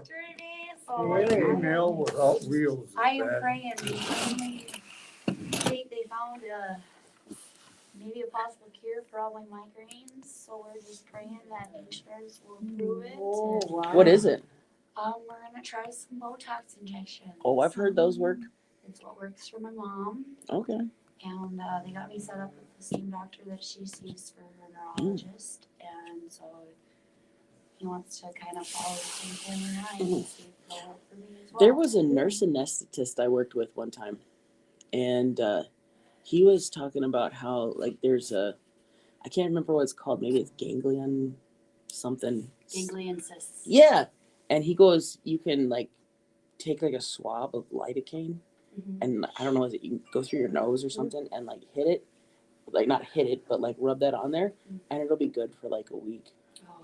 yesterday, so Female without wheels. I am praying. They found maybe a possible cure for all my migraines, so we're just praying that insurance will approve it. Oh, wow. What is it? We're gonna try some Botox injections. Oh, I've heard those work. It's what works for my mom, Okay. and they got me set up with the same doctor that she sees for her neurologist, and so he wants to kind of follow the same family line and see if it'll work for me as well. There was a nurse anesthetist I worked with one time, and he was talking about how like there's I can't remember what it's called. Maybe it's ganglion something. Ganglion cysts. Yeah, and he goes, you can like take like a swab of lidocaine, and I don't know, is it you can go through your nose or something and like hit it, like not hit it, but like rub that on there, and it'll be good for like a week. Oh.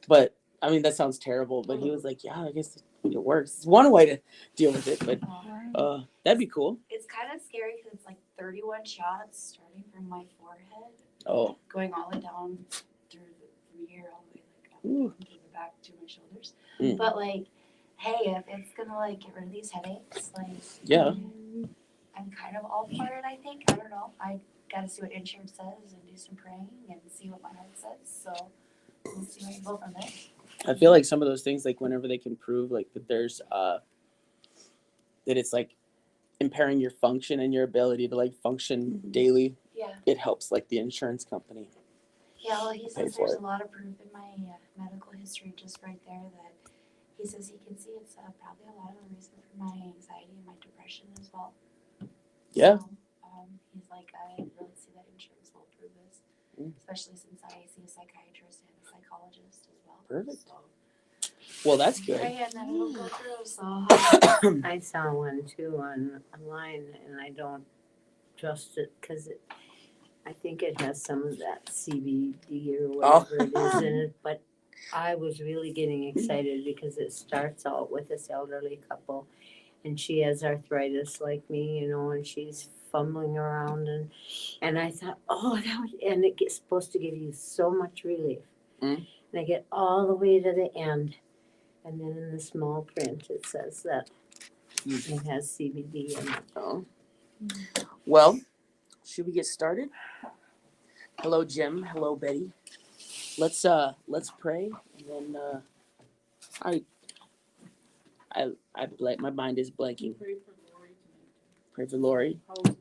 But I mean, that sounds terrible. But he was like, yeah, I guess it works. It's one way to deal with it, but that'd be cool. It's kind of scary because it's like 31 shots starting from my forehead. Oh. Going all the way down through from here all the way like up Ooh. to the back to my shoulders. Mm. But like, hey, if it's gonna like get rid of these headaches, like Yeah. I'm kind of all for it. I think I don't know. I gotta see what insurance says and do some praying and see what my heart says. So we'll see where we go from there. I feel like some of those things, like whenever they can prove like that there's that it's like impairing your function and your ability to like function daily, Yeah. it helps like the insurance company. Yeah, well, he Pay says for there's it. a lot of proof in my medical history just right there that he says he can see it's probably a lot of the reason for my anxiety and my depression as well. Yeah. So, he's like, I really see that insurance will approve this, especially since I see a psychiatrist and a psychologist as well. Perfect. So, Well, that's good. and then it'll go through, so. I saw one too online, and I don't trust it because I think it has some of that CBD or whatever it is in it. But I was really getting excited because it starts out with this elderly couple, and she has arthritis like me, you know, and she's fumbling around, and I thought, and it gets supposed to give you so much relief. Mm. And I get all the way to the end. And then in the small print, it says that it has CBD in it. Oh. Well, should we get started? Hello, Jim. Hello, Betty. Let's pray, and then my mind is blanking. Pray for Lori tonight. Pray for Lori. Housing.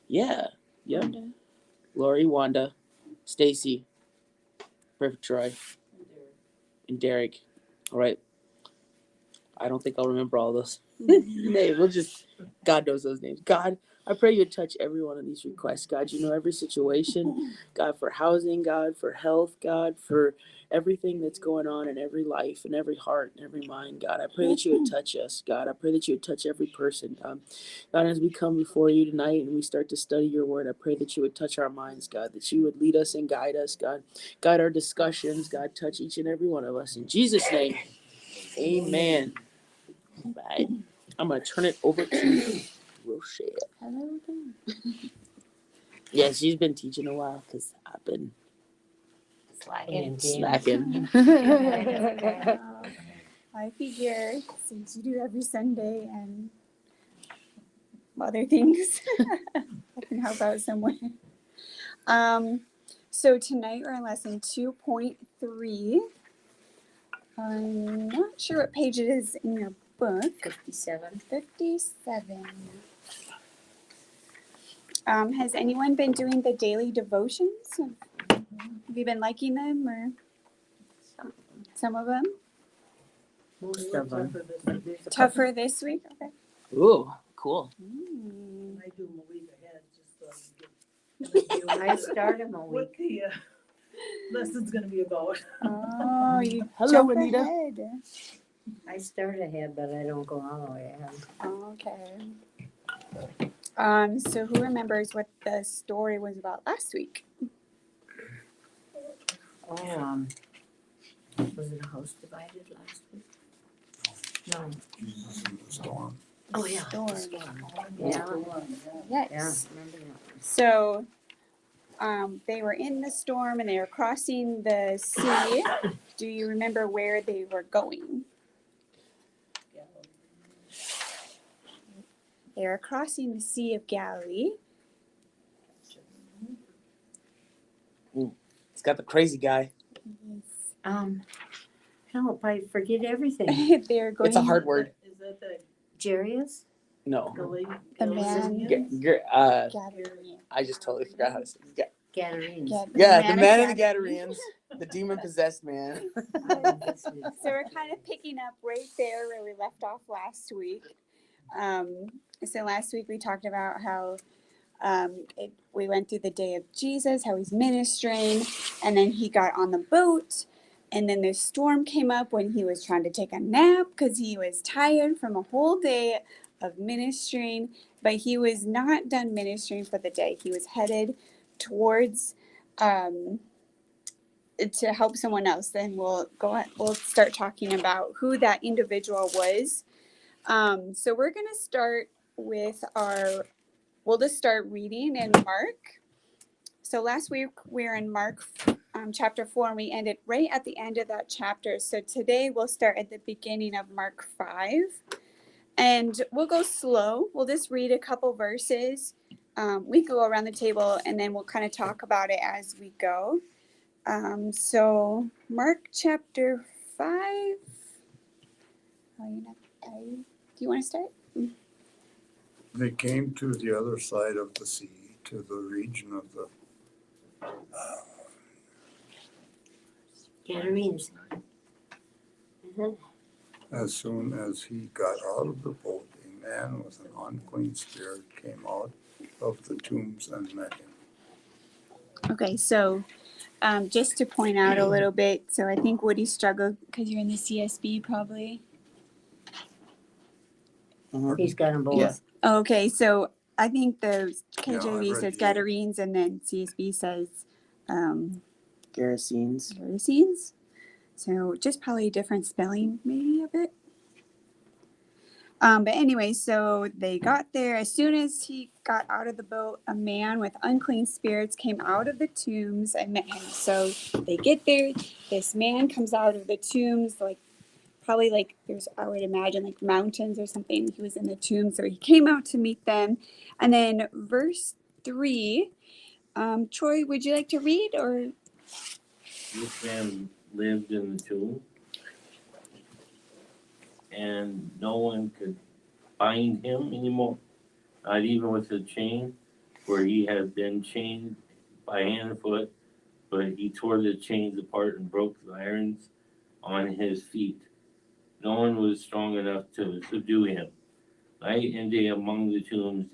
Yeah. Yep. Lori, Wanda, Stacy. Pray for Troy and Derek. All right. I don't think I'll remember all those names. God knows those names. God, I pray you touch every one of these requests. God, you know every situation. God, for housing. God, for health. God, for everything that's going on in every life and every heart and every mind. God, I pray that you would touch us. God, I pray that you would touch every person. God, as we come before you tonight and we start to study your word, I pray that you would touch our minds, God, that you would lead us and guide us, God. Guide our discussions. God, touch each and every one of us. In Jesus' name, amen. Right. I'm going to turn it over to Rochelle. Hello. Yeah, she's been teaching a while because I've been slacking. I figure since you do every Sunday and other things, I can help out somewhere. So tonight we're in lesson 2.3. I'm not sure what page it is in your book. 57. 57. Has anyone been doing the daily devotions? Have you been liking them or some of them? Most of them. Tougher this week? Okay. Ooh, cool. I do them a week ahead, just so I start them a what week. the lesson's gonna be about. Oh, you Hello, jump Anita. ahead. I start ahead, but I don't go all the way ahead. Okay. So who remembers what the story was about last week? Oh, was it a house divided last week? No. Storm. Oh, yeah. Storm. Yeah. Yes. Yeah, remember that. So, they were in the storm and they were crossing the sea. Do you remember where they were going? they were crossing the Sea of Galilee. It's got the crazy guy. Help, I forget everything. They're going. It's a hard word. Is that the Jarius? No. The man. Gadarene. I just totally forgot how to say it. Gadarenes. Yeah, the man of the Gadarene. Gadarenes, the demon possessed man. So we're kind of picking up right there where we left off last week. So last week we talked about how we went through the day of Jesus, how he's ministering, and then he got on the boat, and then the storm came up when he was trying to take a nap because he was tired from a whole day of ministering, but he was not done ministering for the day. He was headed towards to help someone else. Then we'll start talking about who that individual was. So we're going to start with we'll just start reading in Mark. So last week we were in Mark chapter 4, and we ended right at the end of that chapter. So today we'll start at the beginning of Mark 5, and we'll go slow. We'll just read a couple verses. We can go around the table, and then we'll kind of talk about it as we go. So Mark chapter 5. Do you want to start? They came to the other side of the sea, to the region of the Gadarenes. As soon as he got out of the boat, a man with an unclean spirit came out of the tombs and met him. Okay, so just to point out a little bit, so I think Woody struggled because you're in the CSB probably. He's got them both. Yeah. Okay, so I think the I KJV read says you. Gadarenes, and then CSB says Gerasenes. Gerasenes. So just probably a different spelling maybe of it. But anyway, so they got there. As soon as he got out of the boat, a man with unclean spirits came out of the tombs and met him. So they get there. This man comes out of the tombs, probably there's, I would imagine, like mountains or something. He was in the tombs, so he came out to meet them. And then verse 3, Troy, would you like to read or? This man lived in the tomb, and no one could bind him anymore, not even with a chain, for he had been chained by hand and foot, but he tore the chains apart and broke the irons on his feet. No one was strong enough to subdue him. Night and day among the tombs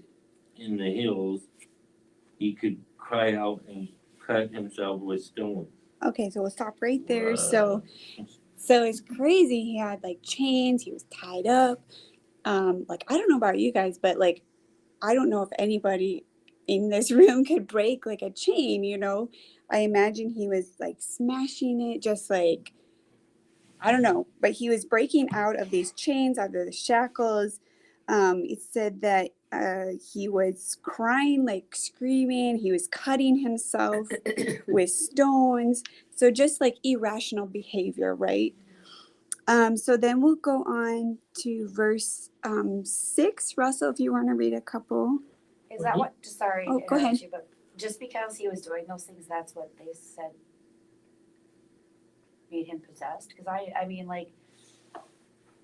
in the hills, he could cry out and cut himself with stones. Okay, so we'll stop right there. So it's crazy. He had chains. He was tied up. I don't know about you guys, but I don't know if anybody in this room could break a chain. I imagine he was smashing it, just I don't know, but he was breaking out of these chains, out of the shackles. It said that he was crying, screaming. He was cutting himself with stones. So just irrational behavior, right? So then we'll go on to verse 6. Russell, if you want to read a couple. Is that what, sorry to Oh, go ahead. interrupt you, but just because he was doing those things, that's what they said made him possessed? Because I mean,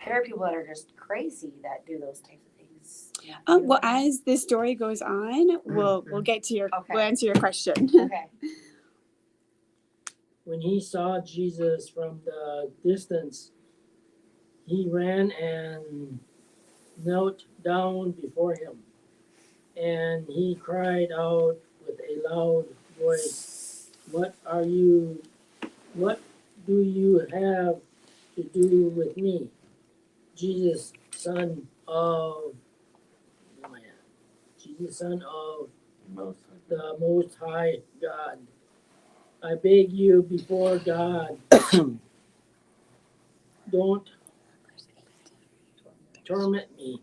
there are people that are just crazy that do those types of things. Well, as the story goes on, we'll get to we'll answer your question. Okay. When he saw Jesus from the distance, he ran and knelt down before him, and he cried out with a loud voice, "What do you have to do with me, Jesus, Son of the Most High God? I beg you before God, don't torment me."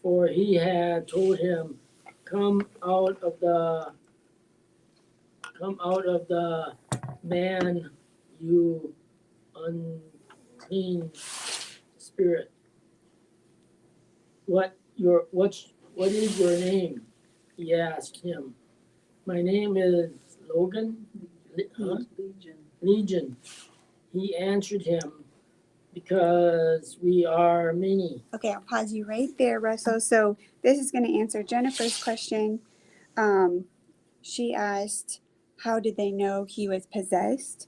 For he had told him, come out of the man, you unclean spirit. What what is your name? He asked him. My name is Logan, Legion. Legion. He answered him, because we are many. Okay, I'll pause you right there, Russell. So this is going to answer Jennifer's question. She asked, how did they know he was possessed?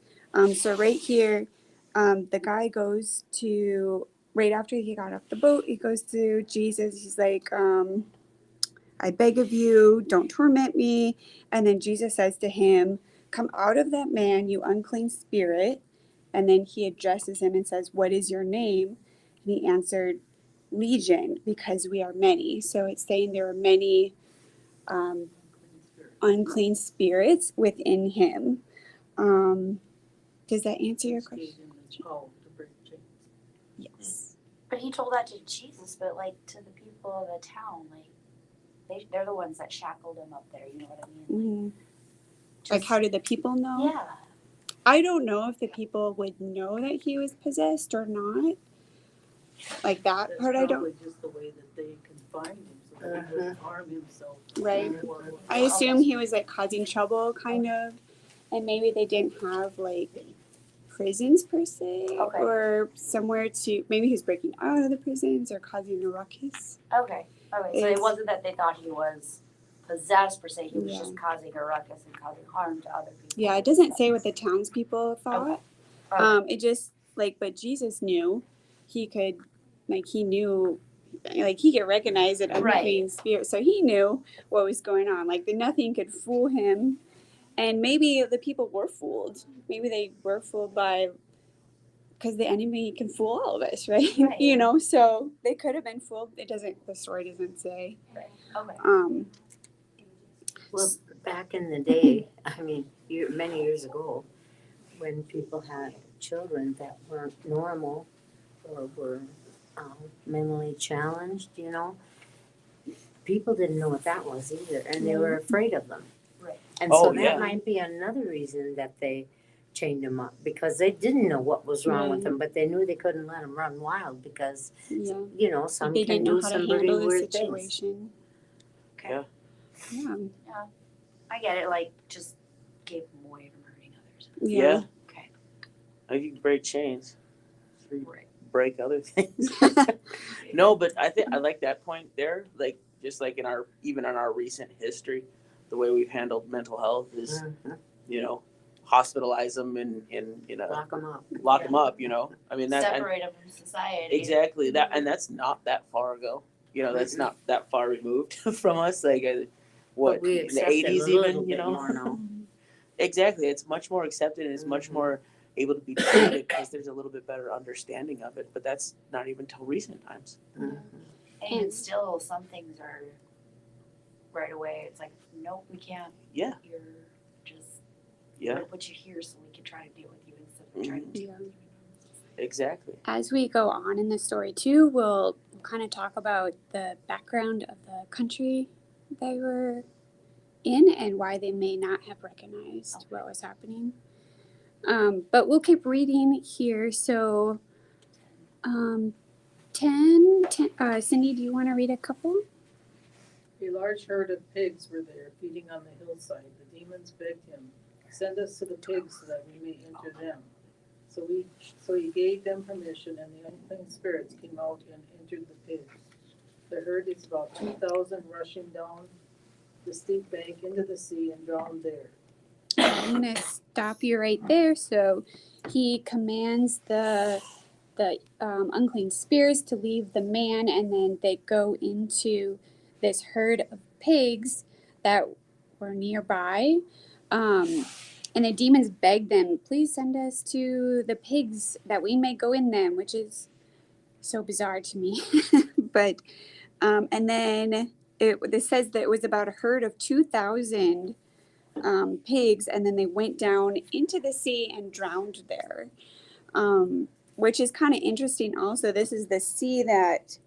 So right here, the guy goes to, right after he got off the boat, he goes to Jesus. He's like, I beg of you, don't torment me. And then Jesus says to him, come out of that man, you unclean spirit. And then he addresses him and says, what is your name? And he answered, Legion, because we are many. So it's saying there are many unclean spirits within him. Does that answer your question? Gave him the power to break chains. Yes. But he told that to Jesus, but like to the people of the town, like they're the ones that shackled him up there. You know what I mean? Like, how did the people know? Yeah. I don't know if the people would know that he was possessed or not. Like that That's part, I don't. probably just the way that they confined him so that he wouldn't harm himself. Right. Or- I assume he was like causing trouble, kind of, and maybe they didn't have like prisons per se, Okay. or somewhere to. Maybe he was breaking out of the prisons or causing a ruckus. Okay. Okay. So it It's- wasn't that they thought he was possessed per se. He was Yeah. just causing a ruckus and causing harm to other people. Yeah, it doesn't say what the townspeople thought. Okay. It just like, but Jesus knew he could, like, he knew, like, he could recognize an unclean spirit, so he knew what was going on. Like, nothing could fool him, and maybe the people were fooled. Maybe they were fooled by, because the enemy can fool all of us, right? Right. You know, so they could have been fooled. It doesn't. The story doesn't say. Okay. Well, back in the day, I mean, many years ago, when people had children that weren't normal or were mentally challenged, you know, people didn't know what that was either, and they were afraid of them. Right. And Oh, so yeah. that might be another reason that they chained them up, because they didn't know what was wrong with them, but they knew they couldn't let them run wild because, Yeah. you know, some They can didn't know do how some to pretty handle the weird things. situation. Okay. Yeah. Yeah. I get it. Like, just keep them away from hurting others. Yeah. Okay. Like you can break chains. So you Right. break other things. No, but I think I like that point there. Like just like in our even in our recent history, the way we've handled mental health is, Mhm. you know, hospitalize them and you know Lock them up. lock them up. You know, I mean that and Separate them from society. exactly that, and that's not that far ago. You know, that's not that far removed from us. Like what But we in the accept it a '80s little even. You bit know, more now. exactly. It's much more accepted and it's much more able to be treated because there's a little bit better understanding of it. But that's not even till recent times. Mhm. And still, some things are right away. It's like, nope, we can't. Yeah. You're just. Yeah. We're gonna put you here so we can try to deal with you instead of trying to deal with you. Exactly. As we go on in the story too, we'll kind of talk about the background of the country they were in and why they may not have recognized what was happening. But we'll keep reading here. So, 10, Cindy, do you want to read a couple? A large herd of pigs were there, feeding on the hillside. The demons begged him, send us to the pigs so that we may enter them. So he gave them permission, and the unclean spirits came out and entered the pigs. The herd is about 2,000, rushing down the steep bank into the sea and drowned there. I'm gonna stop you right there. So, he commands the unclean spirits to leave the man, and then they go into this herd of pigs that were nearby. And the demons beg them, please send us to the pigs that we may go in them, which is so bizarre to me. But, and then this says that it was about a herd of 2,000 pigs, and then they went down into the sea and drowned there. Which is kind of interesting also. This is the sea that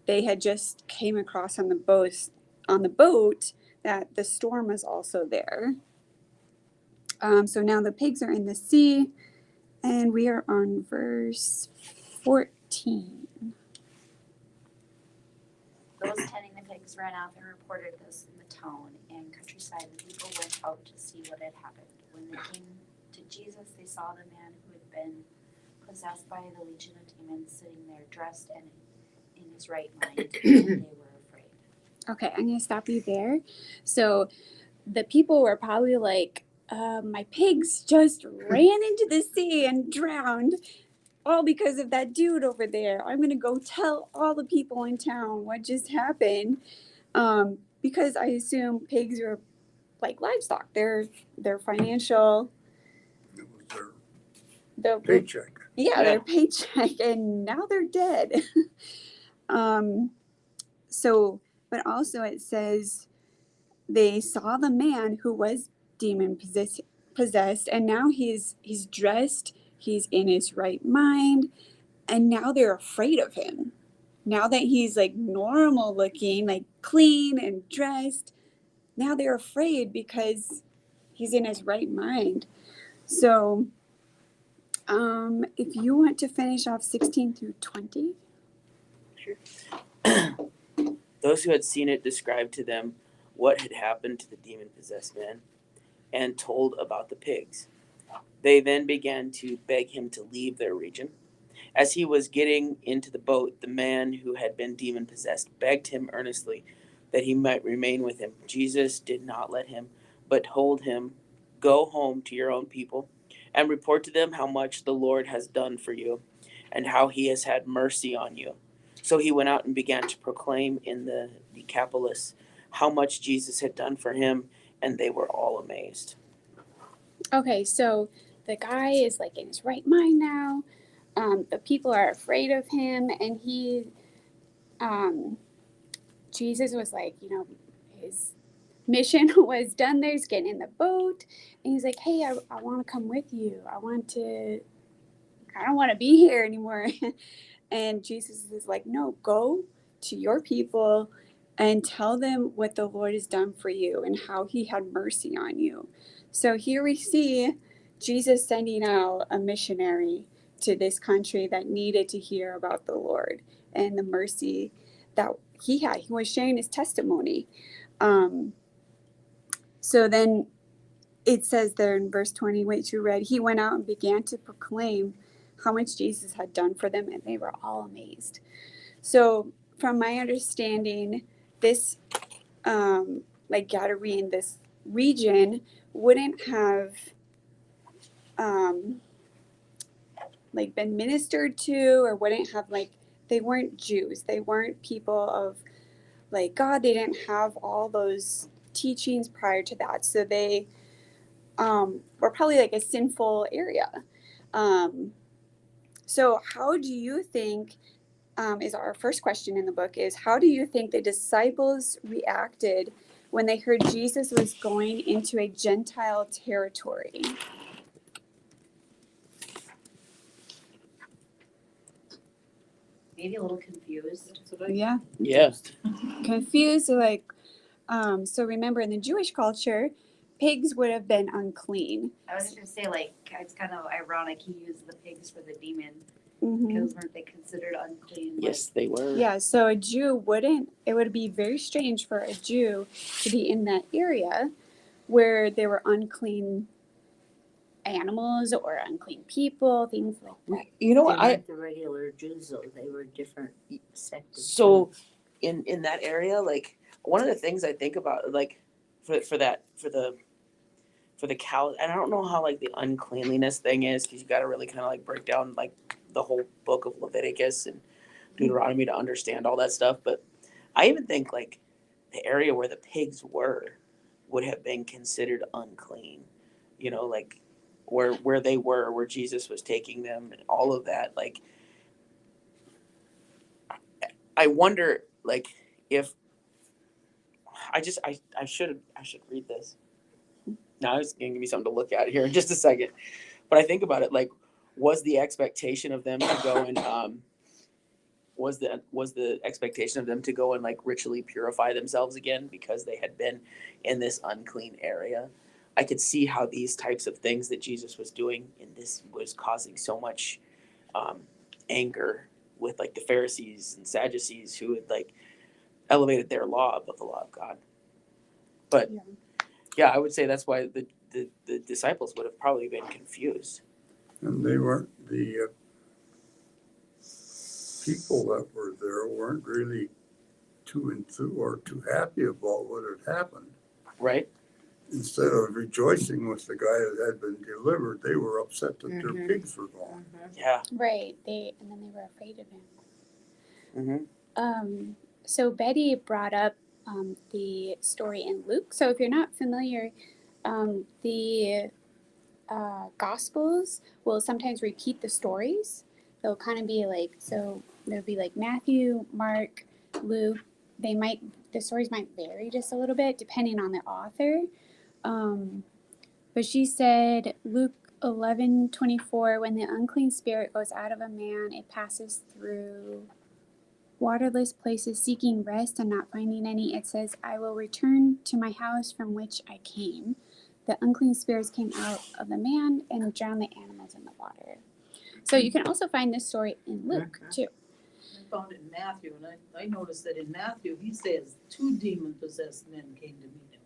they had just came across on the boat that the storm was also there. So now the pigs are in the sea, and we are on verse 14. Jesus ran out and reported this in the town and countryside, and people went out to see what had happened. When they came to Jesus, they saw the man who had been possessed by the legion of demons sitting there dressed and in his right mind, and they were afraid. Okay, I'm gonna stop you there. So the people were probably like, my pigs just ran into the sea and drowned, all because of that dude over there. I'm gonna go tell all the people in town what just happened. Because I assume pigs are like livestock. They're financial. It was their Their paycheck. their paycheck, and now they're dead. So, but also it says they saw the man who was demon possessed, and now he's dressed, he's in his right mind, and now they're afraid of him. Now that he's like normal looking, like clean and dressed, now they're afraid because he's in his right mind. So, if you want to finish off 16 through 20. Those who had seen it described to them what had happened to the demon-possessed man and told about the pigs. They then began to beg him to leave their region. As he was getting into the boat, the man who had been demon-possessed begged him earnestly that he might remain with him. Jesus did not let him, but told him, "Go home to your own people and report to them how much the Lord has done for you and how he has had mercy on you." So he went out and began to proclaim in the Decapolis how much Jesus had done for him, and they were all amazed. Okay, so the guy is like in his right mind now. The people are afraid of him, and Jesus was like, his mission was done there. He's getting in the boat, and he's like, "Hey, I want to come with you. I don't want to be here anymore." And Jesus is like, "No, go to your people and tell them what the Lord has done for you and how he had mercy on you." So here we see Jesus sending out a missionary to this country that needed to hear about the Lord and the mercy that he had. He was sharing his testimony. So then it says there in verse 20, which you read, he went out and began to proclaim how much Jesus had done for them, and they were all amazed. So from my understanding, this Gadarene, this region wouldn't have been ministered to, or wouldn't have they weren't Jews. They weren't people of God. They didn't have all those teachings prior to that. So they were probably a sinful area. So how do you think, is our first question in the book, is how do you think the disciples reacted when they heard Jesus was going into a Gentile territory? Maybe a little confused. That's what I Yeah, Yes. confused. So remember, in the Jewish culture, pigs would have been unclean. I was just gonna say, it's kind of ironic he used the pigs for the demon, Mhm. because weren't they considered unclean? Yes, they were. Yeah, so a Jew it would be very strange for a Jew to be in that area where there were unclean animals or unclean people, things like that. You know They what? weren't the regular Jews, though. They were different sect of So Jews. in that area, one of the things I think about, for the cow, and I don't know how the uncleanliness thing is, because you got to really kind of break down the whole book of Leviticus and Deuteronomy to understand all that stuff. But I even think the area where the pigs would have been considered unclean, where they were, where Jesus was taking them, and all of that. I wonder if I should read this. Now it's gonna give me something to look at here in just a second. But I think about it, was the expectation of them to go and was the expectation of them to go and ritually purify themselves again because they had been in this unclean area? I could see how these types of things that Jesus was doing in this was causing so much anger with the Pharisees and Sadducees, who had elevated their law above the law of God. But Yeah. yeah, I would say that's why the disciples would have probably been confused. And they weren't, the people that were there weren't really too enthused or too happy about what had happened. Right? Instead of rejoicing with the guy that had been delivered, they were upset that their Mhm. pigs were gone. Yeah. Right. And then they were afraid of him. Mm-hmm. So Betty brought up the story in Luke. So if you're not familiar, the Gospels will sometimes repeat the stories. They'll kind of be like, so there'll be like Matthew, Mark, Luke. The stories might vary just a little bit depending on the author. But she said, Luke 11:24, when the unclean spirit goes out of a man, it passes through waterless places seeking rest and not finding any. It says, I will return to my house from which I came. The unclean spirits came out of the man and drowned the animals in the water. So you can also find this story in Luke too. I found it in Matthew, and I noticed that in Matthew, he says 2 demon-possessed men came to meet him.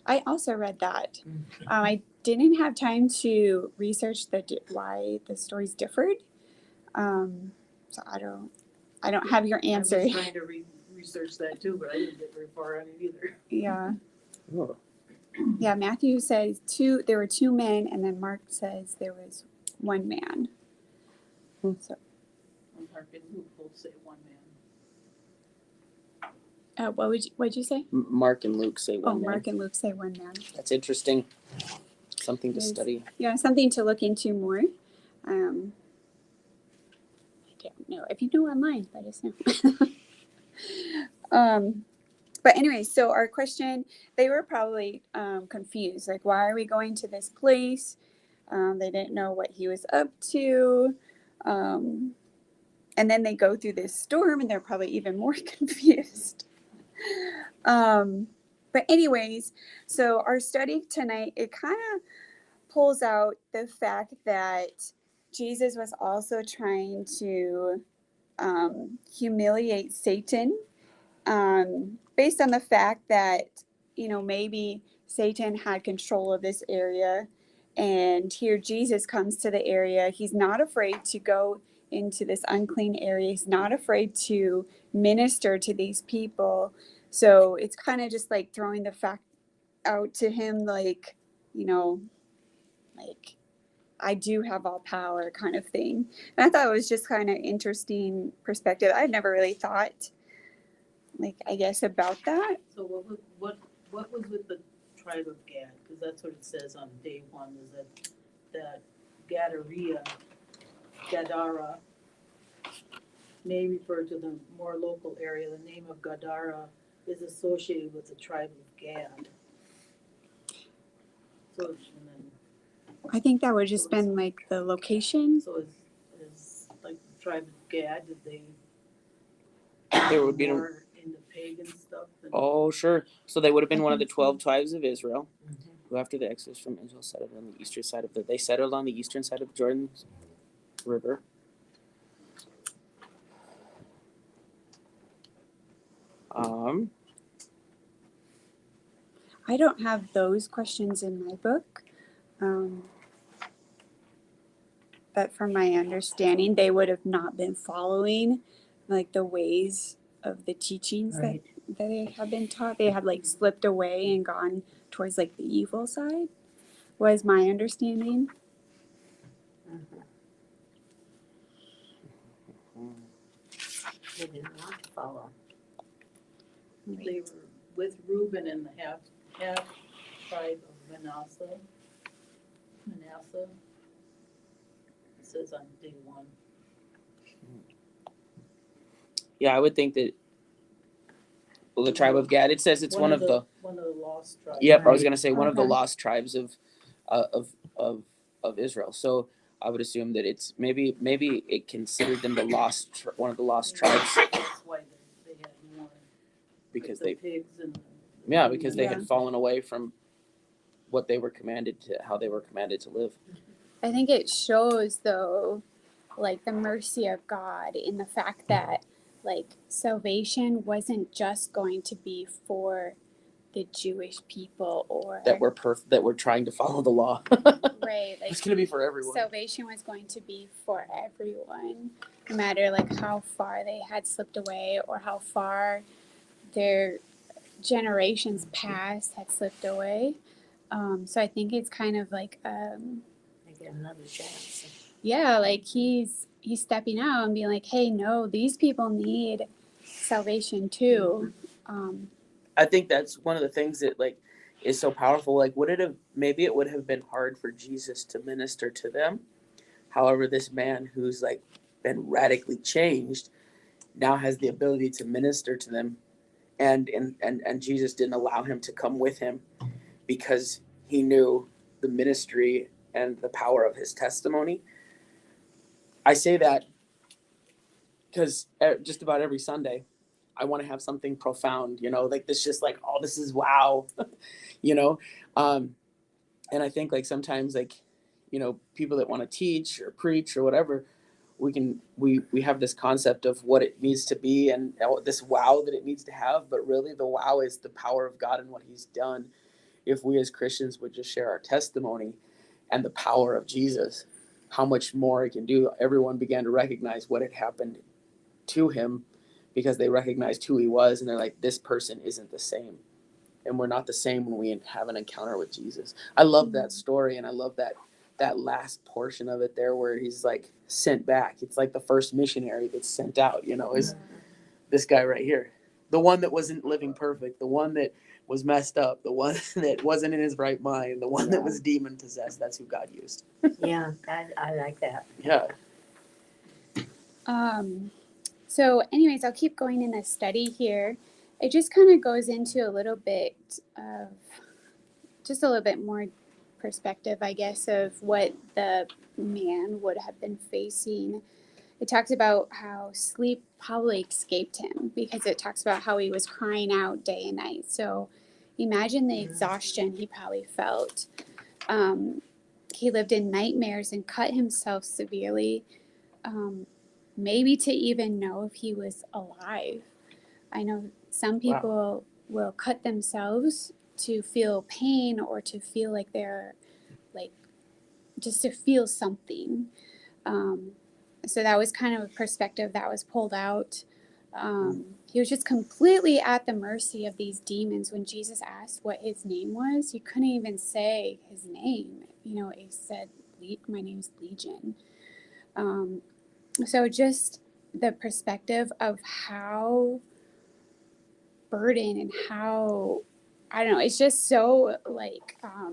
I also read that. I didn't have time to research why the stories differed. So I don't have your answer. I'm just trying to research that too, but I didn't get very far on it either. Yeah. Oh. Yeah, Matthew says there were 2 men, and then Mark says there was 1 man. So And Mark and Luke both say 1 man. what'd you say? Mark and Luke say one. Oh, man. Mark and Luke say 1 man. That's interesting. Something to Yes. study. Yeah, something to look into more. I don't know. If you know online, let us know. But anyway, so our question, they were probably confused. Like, why are we going to this place? They didn't know what he was up to. And then they go through this storm and they're probably even more confused. But anyways, so our study tonight, it kind of pulls out the fact that Jesus was also trying to humiliate Satan, based on the fact that, maybe Satan had control of this area, and here Jesus comes to the area. He's not afraid to go into this unclean area. He's not afraid to minister to these people. So it's kind of just like throwing the fact out to him, like, like, I do have all power kind of thing. And I thought it was just kind of interesting perspective. I'd never really thought, I guess, about that. So what was with the tribe of Gad? Because that's what it says on day 1, is that Gadara may refer to the more local area. The name of Gadara is associated with the tribe of Gad. So, and then, I think that would just been like the location. so is like the tribe of Gad, did they There would be no. more into pagan stuff? Oh, sure. So they would have been one of the 12 tribes of Israel, who after the exodus from Israel settled on the eastern side of they settled on the eastern side of Jordan River. I don't have those questions in my book. But from my understanding, they would have not been following like the ways of the teachings that they have been taught. They had like slipped away and gone towards like the evil side, was my understanding. They didn't want to follow. They were with Reuben and the half tribe of Manasseh. It says on day 1. Yeah, I would think that. Well, the tribe of Gad. It says it's one of the. One of the lost tribes. Yep, I was gonna say one of the Okay. lost tribes of Israel. So I would assume that it's maybe it considered them one of the lost tribes That's why they had more. because the they pigs and because they had fallen away from what they were commanded to, how they were commanded to live. I think it shows, though, like the mercy of God in the fact that like salvation wasn't just going to be for the Jewish people or that we're trying to follow the law. right, like It's gonna be for everyone. salvation was going to be for everyone, no matter like how far they had slipped away or how far their generations past had slipped away. So I think it's kind of like I get another chance. yeah, like he's stepping out and being like, hey, no, these people need salvation too. I think that's one of the things that like is so powerful. Like, maybe it would have been hard for Jesus to minister to them. However, this man who's like been radically changed now has the ability to minister to them, and Jesus didn't allow him to come with him because he knew the ministry and the power of his testimony. I say that because just about every Sunday, I want to have something profound, like this, just like, oh, this is wow, you know? And I think like sometimes like, people that want to teach or preach or whatever, we have this concept of what it needs to be and this wow that it needs to have, but really the wow is the power of God and what he's done. If we as Christians would just share our testimony and the power of Jesus, how much more it can do. Everyone began to recognize what had happened to him because they recognized who he was, and they're like, this person isn't the same. And we're not the same when we have an encounter with Jesus. I love that story, and I love that last portion of it there where he's like sent back. It's like the first missionary that's sent out, is this guy right here. The one that wasn't living perfect, the one that was messed up, the one that wasn't in his right mind, the one that was demon possessed. That's who God used. Yeah, I like that. Yeah. So anyways, I'll keep going in the study here. It just kind of goes into a little bit of just a little bit more perspective, I guess, of what the man would have been facing. It talks about how sleep probably escaped him because it talks about how he was crying out day and night. So imagine the exhaustion he probably felt. He lived in nightmares and cut himself severely, maybe to even know if he was alive. I know some people will cut themselves to feel pain or to feel like they're like just to feel something. So that was kind of a perspective that was pulled out. He was just completely at the mercy of these demons. When Jesus asked what his name was, he couldn't even say his name. He said, my name's Legion. So just the perspective of how burdened and how, I don't know, it's just so like, I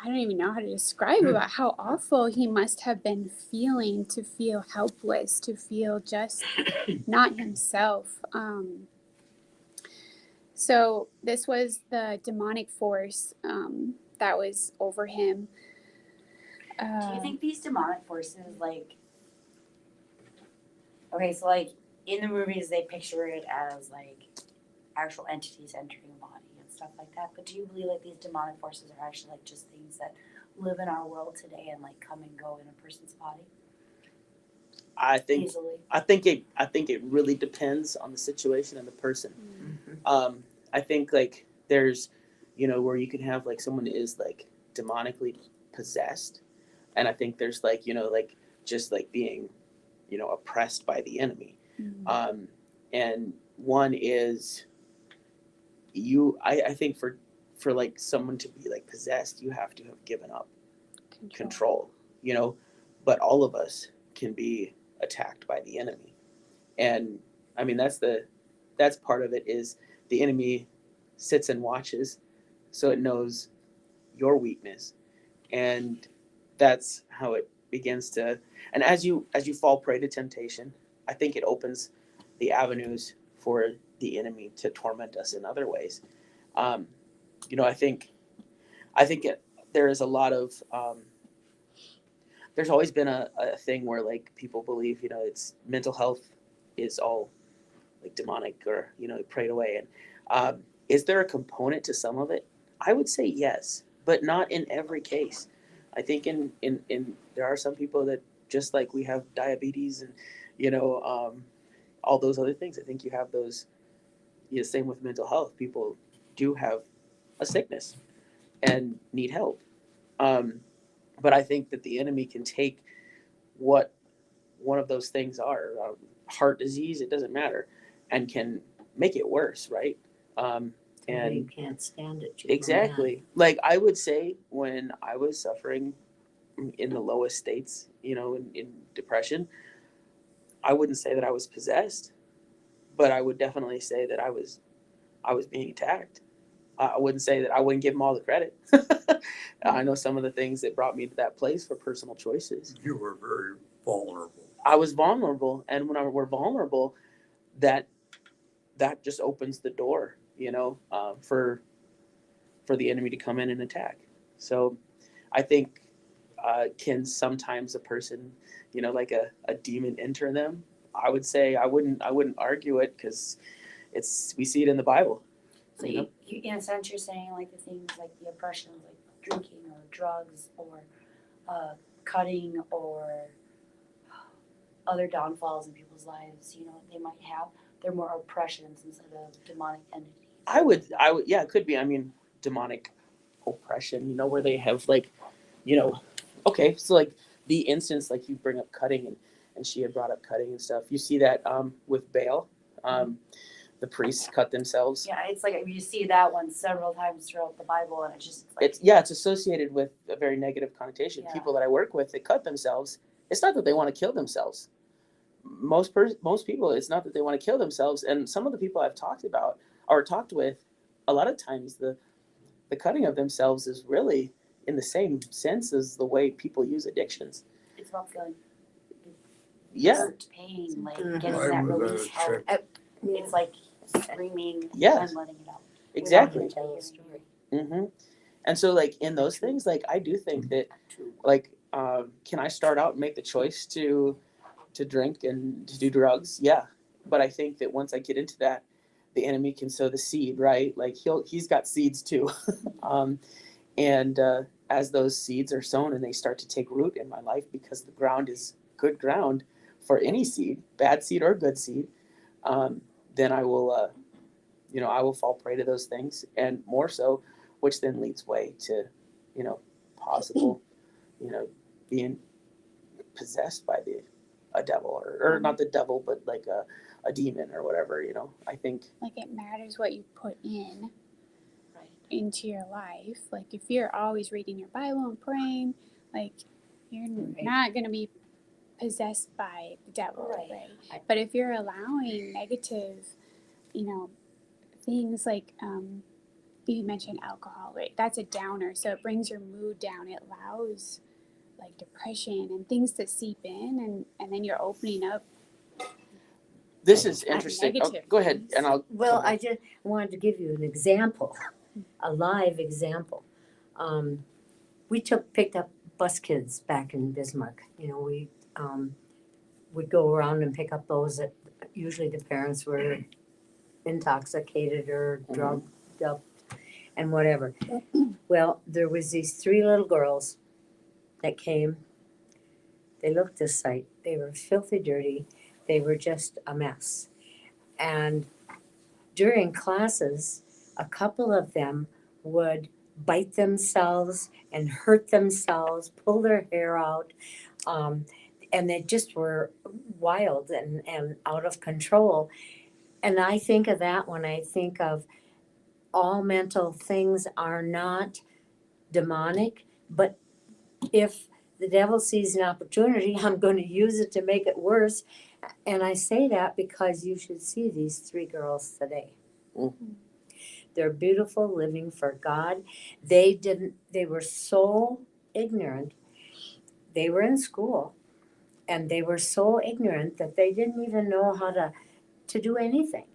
don't even know how to describe about how awful he must have been feeling, to feel helpless, to feel just not himself. So this was the demonic force that was over him. Do you think these demonic forces, like, okay, so like in the movies they picture it as like actual entities entering a body and stuff like that, but do you believe like these demonic forces are actually like just things that live in our world today and like come and go in a person's body I think easily? I think it really depends on the situation and the person. I think like there's where you can have like someone is like demonically possessed, and I think there's like like just like being oppressed by the enemy. And one is I think for like someone to be like possessed, you have to have given up control, but all of us can be attacked by the enemy. And I mean that's part of it, is the enemy sits and watches, so it knows your weakness, and that's how it begins to, and as you fall prey to temptation, I think it opens the avenues for the enemy to torment us in other ways. I think there is a lot of there's always been a thing where like people believe it's mental health is all like demonic or prayed away, and is there a component to some of it? I would say yes, but not in every case. I think in there are some people that, just like we have diabetes all those other things. I think you have those. Same with mental health. People do have a sickness and need help. But I think that the enemy can take what one of those things are, heart disease, it doesn't matter, and can make it worse, right? And you And can't stand it. you go exactly, like I would say when I was suffering in the lowest states, in depression, I wouldn't say that I was possessed, but I would definitely say that I was being attacked. I wouldn't say that I wouldn't give him all the credit. I know some of the things that brought me to that place were personal choices. You were very vulnerable. I was vulnerable, and when we're vulnerable, that just opens the door, for the enemy to come in and attack. So, I think can sometimes a person, like a demon enter them. I would say I wouldn't argue it because we see it in the Bible. So you, in a sense, you're saying like the things like the oppression, like drinking or drugs or cutting or other downfalls in people's lives, they might have. They're more oppressions instead of demonic entities. I would, yeah, it could be. I mean, demonic oppression, where they have okay, so like the instance, like you bring up cutting and she had brought up cutting and stuff. You see that with Baal, the priests cut themselves. Yeah, it's like you see that one several times throughout the Bible, and it's just like, It's associated with a very negative connotation. Yeah. People that I work with, they cut themselves. It's not that they want to kill themselves. Most people, it's not that they want to kill themselves. And some of the people I've talked about or talked with, a lot of times the cutting of themselves is really in the same sense as the way people use addictions. it's about feeling Yeah. pain, like Mhm. getting I that was at release a out. church. It's like screaming Yes. and letting it out. Exactly. Tell a story. Mm-hmm. And so, like in those things, like I do think that, like, can I start out and make the choice to drink and to do drugs? Yeah, but I think that once I get into that, the enemy can sow the seed, right? Like he's got seeds too, and as those seeds are sown and they start to take root in my life, because the ground is good ground for any seed, bad seed or good seed, then I will, I will fall prey to those things, and more so, which then leads way to, possible, being possessed by a devil or not the devil, but like a demon or whatever, I think. Like it matters what you put in Right. into your life. Like if you're always reading your Bible and praying, like you're Right. not gonna be possessed by the devil, Right. right? But if you're allowing negative, things like you mentioned alcohol, right? That's a downer, so it brings your mood down. It allows like depression and things to seep in, and then you're opening up. This is Not interesting. negative Go ahead, things. and I'll. Well, come back. I just wanted to give you an example, a live example. We picked up bus kids back in Bismarck. We would go around and pick up those that usually the parents were intoxicated or drugged up and whatever. Well, there was these 3 little girls that came. They looked a sight. They were filthy dirty. They were just a mess. And during classes, a couple of them would bite themselves and hurt themselves, pull their hair out, and they just were wild and out of control. And I think of that when I think of all mental things are not demonic, but if the devil sees an opportunity, I'm going to use it to make it worse. And I say that because you should see these 3 girls today. Mm. They're beautiful, living for God. They were so ignorant. They were in school and they were so ignorant that they didn't even know how to do anything.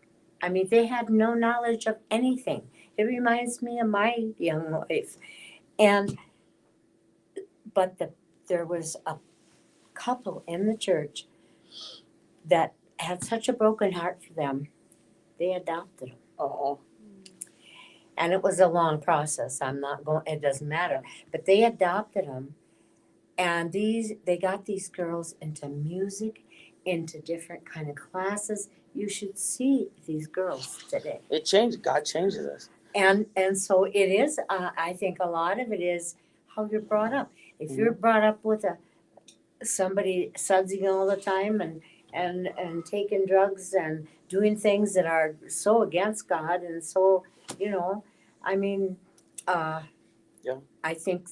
I mean, they had no knowledge of anything. It reminds me of my young life. But there was a couple in the church that had such a broken heart for them, they adopted them. Oh, And it was a long process. It doesn't matter. But they adopted them. And they got these girls into music, into different kind of classes. You should see these girls today. It changed. God changes us. And so it is, I think a lot of it is how you're brought up. If you're brought up with somebody sudsing all the time and taking drugs and doing things that are so against God and so, I mean, Yeah. I think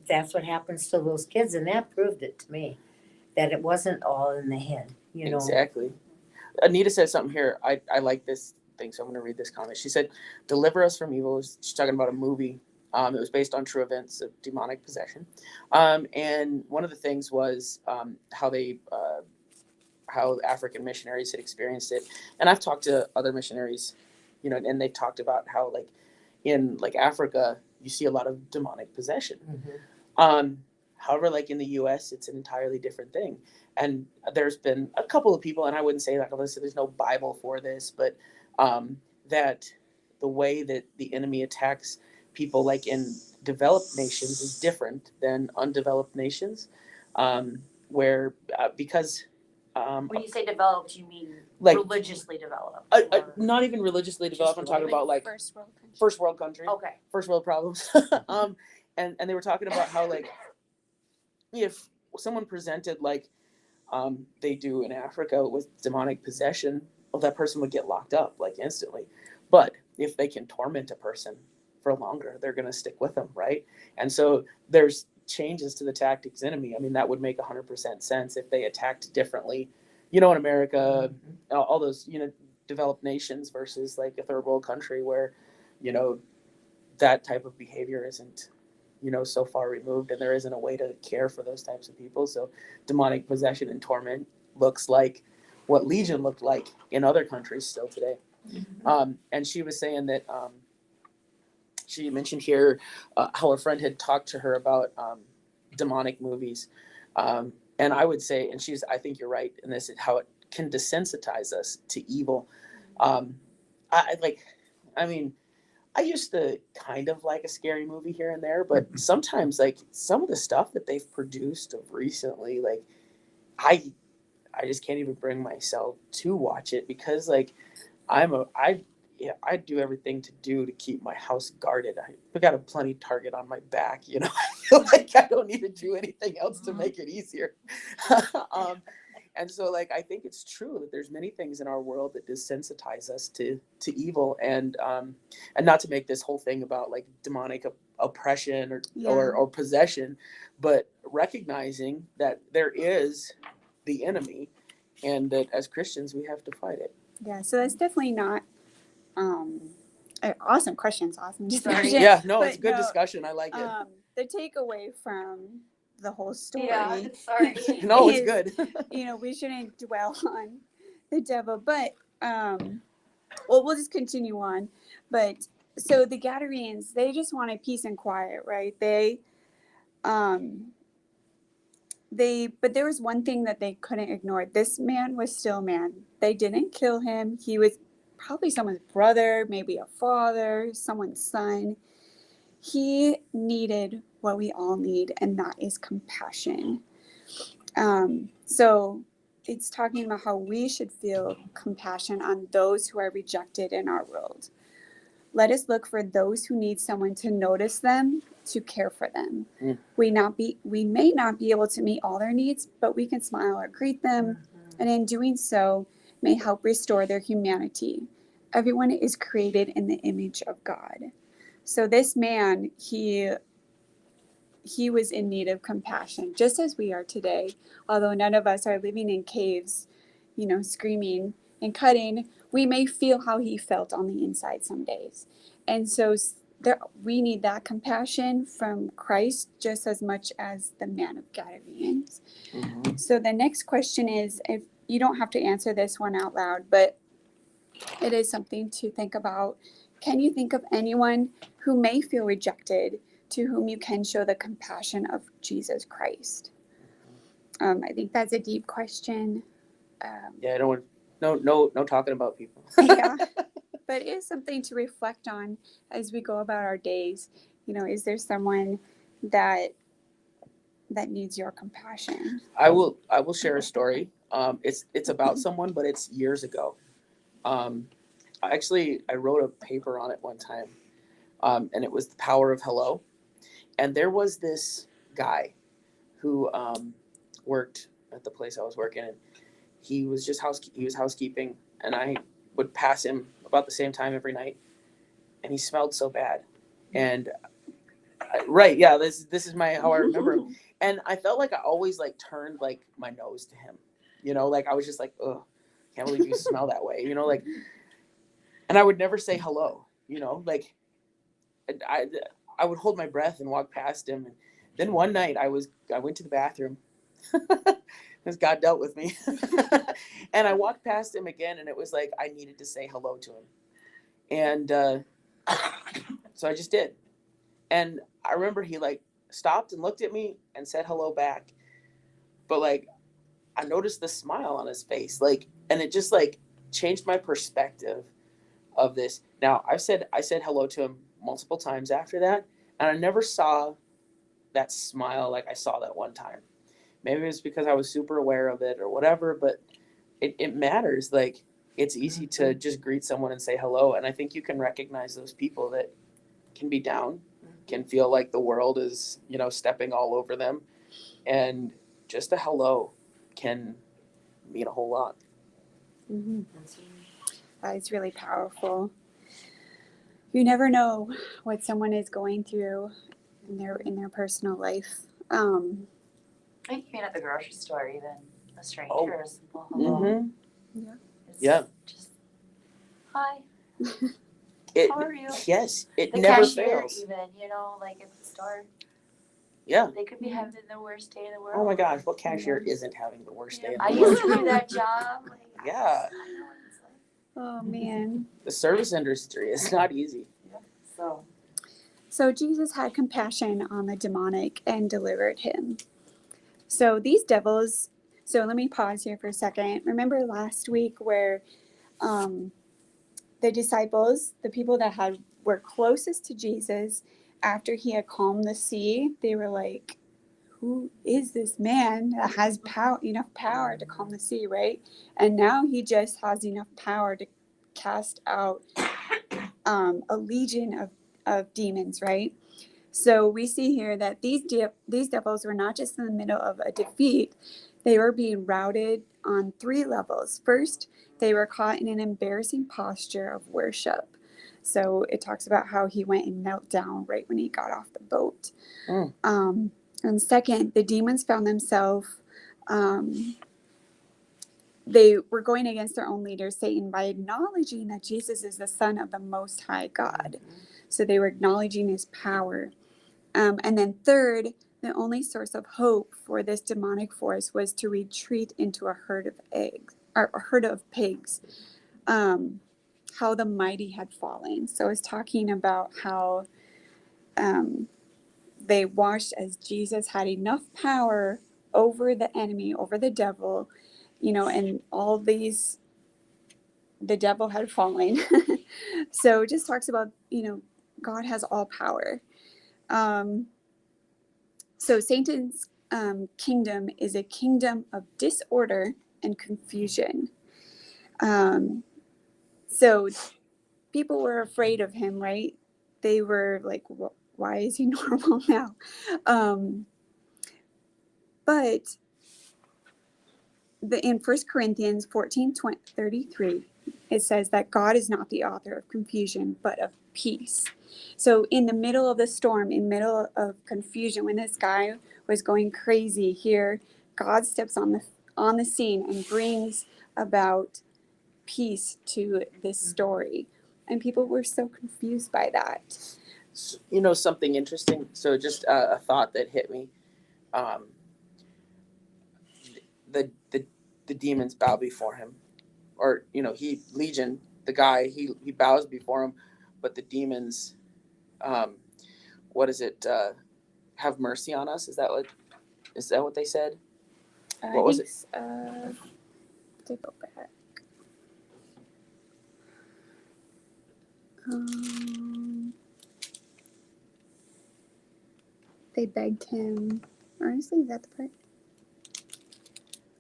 that's what happens to those kids, and that proved it to me, that it wasn't all in the head, Exactly. Anita said something here. I like this thing, so I'm going to read this comment. She said, "Deliver us from evil." She's talking about a movie. It was based on true events of demonic possession. And one of the things was how African missionaries had experienced it. And I've talked to other missionaries, and they've talked about how, like, in like Africa, you see a lot of demonic possession. However, like in the US, it's an entirely different thing. And there's been a couple of people, and I wouldn't say, like, listen, there's no Bible for this, but that the way that the enemy attacks people, like in developed nations, is different than undeveloped nations, because When you say developed, you mean like religiously developed? not even religiously developed. I'm talking about like first world country. first world country, Okay. first world problems. And they were talking about how, like, if someone presented like they do in Africa with demonic possession, well, that person would get locked up like instantly. But if they can torment a person for longer, they're going to stick with them, right? And so there's changes to the tactics enemy. I mean, that would make 100% sense if they attacked differently, in America, all those, developed nations versus like a third world country where, that type of behavior isn't, so far removed, and there isn't a way to care for those types of people. So demonic possession and torment looks like what Legion looked like in other countries still today. And she was saying that she mentioned here how a friend had talked to her about demonic movies. And I would say, and I think you're right in this, how it can desensitize us to evil. I used to kind of like a scary movie here and there, but sometimes, like, some of the stuff that they've produced of recently, like, I just can't even bring myself to watch it because, like, I do everything to keep my house guarded. I got a plenty target on my back, I feel like I don't need to do anything else to make it easier. And so, like, I think it's true that there's many things in our world that desensitize us to evil, and not to make this whole thing about like demonic oppression or possession, but recognizing that there is the enemy, and that as Christians we have to fight it. Yeah, so that's definitely not awesome questions, awesome discussion. Yeah, no, But it's a good no, discussion. I like it. The takeaway from the whole story. Yeah, sorry. No, it's is, good. We shouldn't dwell on the devil, but we'll just continue on. But so the Gadarenes, they just wanted peace and quiet, right? But there was one thing that they couldn't ignore. This man was still man. They didn't kill him. He was probably someone's brother, maybe a father, someone's son. He needed what we all need, and that is compassion. So it's talking about how we should feel compassion on those who are rejected in our world. Let us look for those who need someone to notice them, to care for them. We may not be able to meet all their needs, but we can smile or greet them, and in doing so may help restore their humanity. Everyone is created in the image of God. So this man, he was in need of compassion, just as we are today. Although none of us are living in caves, screaming and cutting, we may feel how he felt on the inside some days. And so we need that compassion from Christ just as much as the man of Gadarenes. So the next question is, if you don't have to answer this one out loud, but it is something to think about. Can you think of anyone who may feel rejected, to whom you can show the compassion of Jesus Christ? I think that's a deep question. Yeah, I don't want no talking about people. Yeah, but it is something to reflect on as we go about our days. Is there someone that needs your compassion? I will share a story. It's about someone, but it's years ago. I wrote a paper on it one time, and it was the power of hello. And there was this guy who worked at the place I was working, and he was just housekeeping, and I would pass him about the same time every night, and he smelled so bad, and right, yeah, this is how I remember him, and I felt like I always like turned like my nose to him, like I was just like, ugh, can't believe you smell that way, like, and I would never say hello, like I would hold my breath and walk past him, and then one night I went to the bathroom. Because God dealt with me. And I walked past him again, and it was like I needed to say hello to him. And so I just did. And I remember he like stopped and looked at me and said hello back. But like I noticed the smile on his face, like, and it just like changed my perspective of this. Now I said hello to him multiple times after that, and I never saw that smile like I saw that one time. Maybe it's because I was super aware of it or whatever, but it matters. Like, it's easy to just greet someone and say hello. And I think you can recognize those people that can be down, can feel like the world is, stepping all over them. And just a hello can mean a whole lot. Mm-hmm. That is really powerful. You never know what someone is going through in their personal life. I think even at the grocery store, even a stranger, Oh. a simple hello. Mm-hmm. Yeah. It's Yeah. just, hi, It, how are you? yes, it The never cashier fails. even, like at the store, Yeah. they could be having the worst day in the world. Oh my gosh, what cashier isn't having the worst day in I the used world? to do that job. Like, Yeah. I know what it's like. Oh man. The service industry is not easy. So Jesus had compassion on the demonic and delivered him. So these devils, so let me pause here for a second. Remember last week where the disciples, the people that were closest to Jesus, after he had calmed the sea, they were like, who is this man that has enough power to calm the sea, right? And now he just has enough power to cast out a legion of demons, right? So we see here that these devils were not just in the middle of a defeat, they were being routed on 3 levels. First, they were caught in an embarrassing posture of worship. So it talks about how he went and knelt down right when he got off the boat. And second, the demons found themselves, they were going against their own leader, Satan, by acknowledging that Jesus is the Son of the Most High God. So they were acknowledging his power. And then third, the only source of hope for this demonic force was to retreat into a herd of pigs. How the mighty had fallen. So it's talking about how they watched as Jesus had enough power over the enemy, over the devil, and all these, the devil had fallen. So it just talks about, God has all power. So Satan's kingdom is a kingdom of disorder and confusion. So people were afraid of him, right? They were like, why is he normal now? But in 1 Corinthians 14:33, it says that God is not the author of confusion, but of peace. So in the middle of the storm, in the middle of confusion, when this guy was going crazy here, God steps on the scene and brings about peace to this story. And people were so confused by that. Something interesting. So just a thought that hit me. The demons bow before him, or Legion, the guy, he bows before him, but the demons, what is it? Have mercy on us. Is that what they said? What was it? To go back. They begged him. Honestly, is that the part?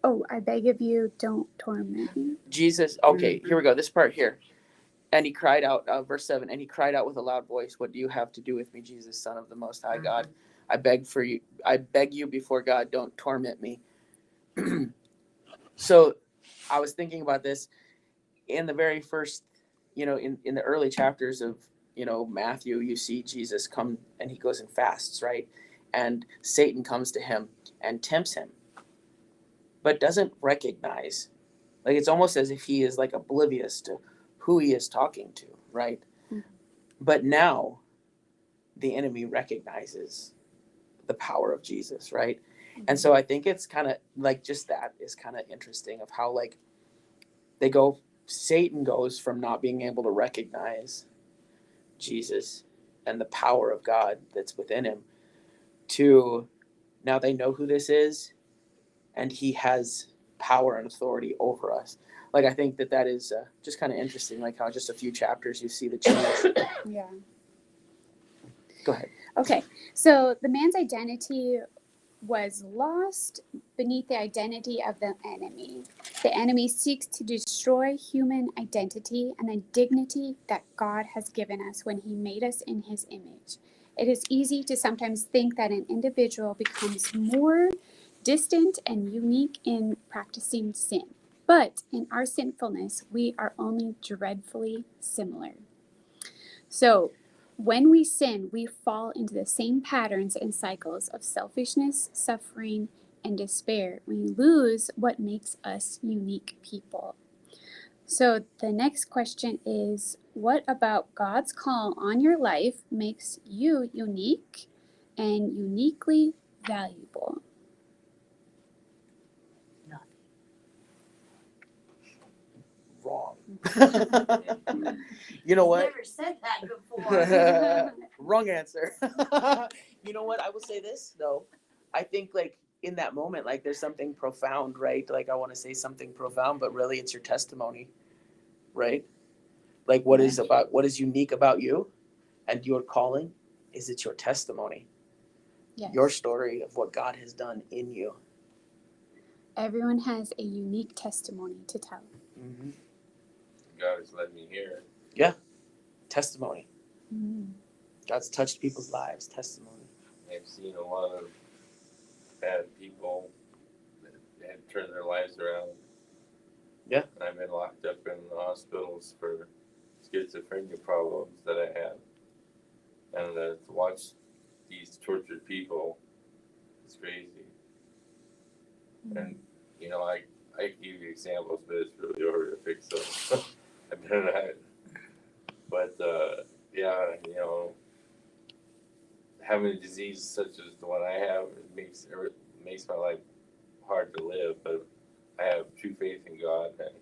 Oh, I beg of you, don't torment me. Jesus, okay, here we go. This part here. And he cried out, verse 7, and he cried out with a loud voice, "What do you have to do with me, Jesus, Son of the Most High God? I beg you before God, don't torment me." So I was thinking about this in the very first, in the early chapters of, Matthew, you see Jesus come and he goes and fasts, right? And Satan comes to him and tempts him, but doesn't recognize. Like, it's almost as if he is like oblivious to who he is talking to, right? Mhm. But now the enemy recognizes the power of Jesus, right? And so I think it's kind of like, just that is kind of interesting of how, like, Satan goes from not being able to recognize Jesus and the power of God that's within him to now they know who this is and he has power and authority over us. Like, I think that is just kind of interesting, like how just a few chapters you see the change. Yeah. Go ahead. Okay, so the man's identity was lost beneath the identity of the enemy. The enemy seeks to destroy human identity and the dignity that God has given us when he made us in his image. It is easy to sometimes think that an individual becomes more distant and unique in practicing sin. But in our sinfulness, we are only dreadfully similar. So, when we sin, we fall into the same patterns and cycles of selfishness, suffering, and despair. We lose what makes us unique people. So the next question is, what about God's call on your life makes you unique and uniquely valuable? Wrong. You know what? Never said that before. Wrong answer. You know what? I will say this though. I think, like, in that moment, like, there's something profound, right? Like, I want to say something profound, but really it's your testimony, right? Like, what is unique about you and your calling is it's your testimony, Yes. your story of what God has done in you. Everyone has a unique testimony to tell. Mm-hmm. God has let me hear. Testimony. Mm. God's touched people's lives. Testimony. I've seen a lot of bad people that have turned their lives around. Yeah. And I've been locked up in the hospitals for schizophrenia problems that I had. And to watch these tortured people is crazy. And, I give you examples, but it's really horrific, so I've been that. But, having a disease such as the one I have, it makes my life hard to live, but I have true faith in God and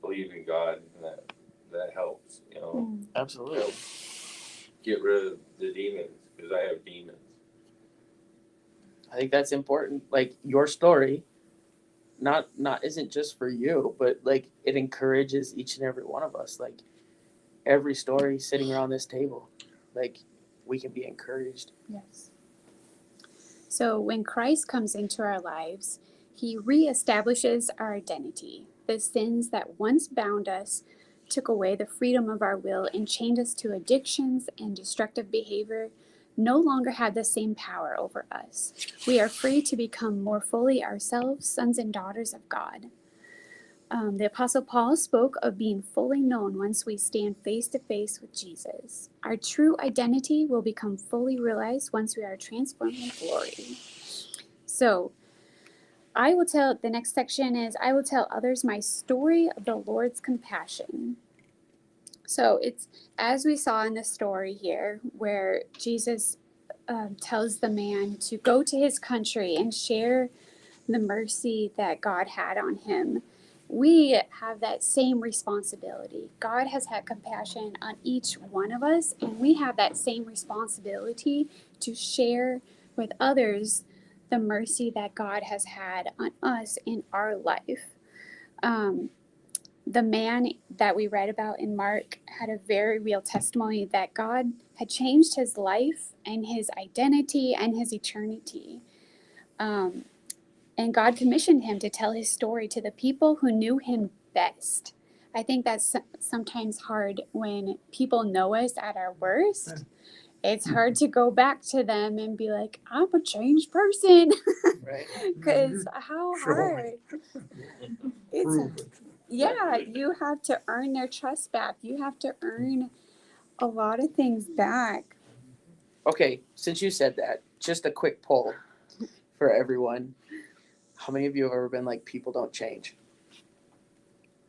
believe in God, and that helps, Absolutely. help get rid of the demons, because I have demons. I think that's important. Like, your story, not isn't just for you, but like it encourages each and every one of us. Like, every story sitting around this table, like, we can be encouraged. Yes. So when Christ comes into our lives, he reestablishes our identity. The sins that once bound us took away the freedom of our will and chained us to addictions and destructive behavior no longer had the same power over us. We are free to become more fully ourselves, sons and daughters of God. The Apostle Paul spoke of being fully known once we stand face to face with Jesus. Our true identity will become fully realized once we are transformed in glory. So, the next section is, I will tell others my story of the Lord's compassion. So it's, as we saw in the story here, where Jesus tells the man to go to his country and share the mercy that God had on him. We have that same responsibility. God has had compassion on each one of us, and we have that same responsibility to share with others the mercy that God has had on us in our life. The man that we read about in Mark had a very real testimony that God had changed his life and his identity and his eternity. And And God commissioned him to tell his story to the people who knew him best. I think that's sometimes hard when people know us at our worst. It's hard to go back to them and be like, I'm a changed person. Right. Because how Show hard. It's Prove it. yeah, you have to earn their trust back. You have to earn a lot of things back. Okay, since you said that, just a quick poll for everyone. How many of you have ever been like, people don't change?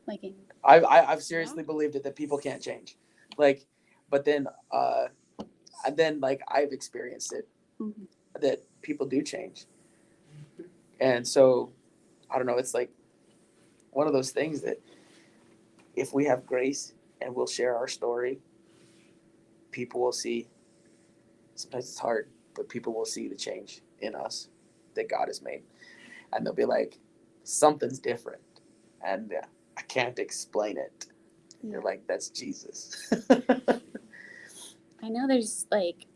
Like in, I've seriously believed it that people can't change. Like, but then like I've experienced it Mhm. that people do change. And so I don't know, it's like one of those things that if we have grace and we'll share our story, people will see. Sometimes it's hard, but people will see the change in us that God has made. And they'll be like, something's different. And I can't explain it. yeah. You're like, that's Jesus. I know there's like,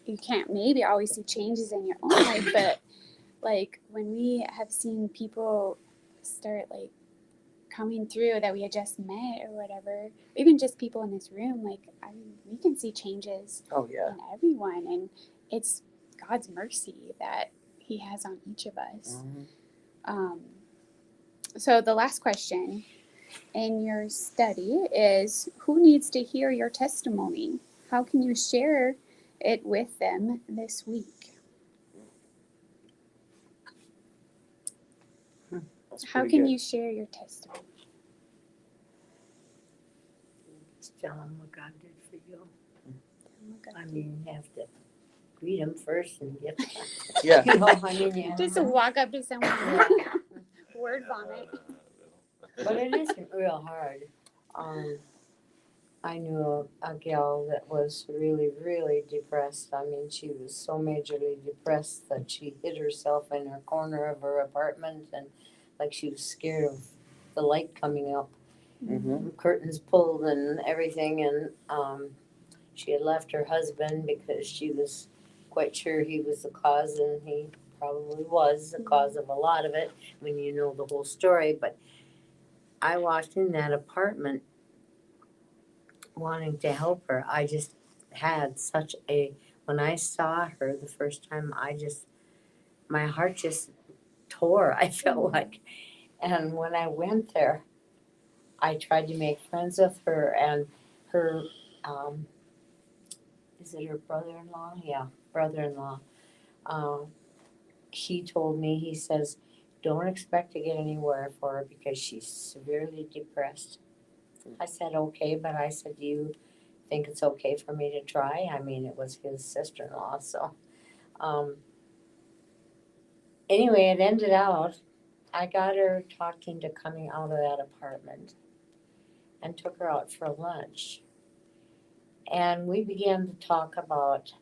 you can't maybe always see changes in your own life, but like when we have seen people start like coming through that we had just met or whatever, even just people in this room, like, I mean, we can see changes Oh, yeah. in everyone. And it's God's mercy that he has on each of us. Mhm. So the last question in your study is, who needs to hear your testimony? How can you share it with them this week? That's How pretty can good. you share your testimony? Tell them what God did for you. I mean, you have to greet them first and get Yeah. you know, I mean, you Just have to walk up to someone, Yeah. word vomit. But it isn't real hard. I knew a gal that was really, really depressed. I mean, she was so majorly depressed that she hid herself in her corner of her apartment and like she was scared of the light coming up. Mm-hmm. Curtains pulled and everything, and she had left her husband because she was quite sure he was the cause, and he probably was the cause of a lot of it when you know the whole story. But I walked in that apartment wanting to help her. I just had such a, when I saw her the first time, my heart just tore, I felt like. And when I went there, I tried to make friends with her, and her, is it her brother-in-law? Yeah, brother-in-law. He told me, he says, don't expect to get anywhere for her because she's severely depressed. I said, okay, but I said, do you think it's okay for me to try? I mean, it was his sister-in-law, so. Anyway, it ended out, I got her talking to coming out of that apartment and took her out for lunch. And we began to talk about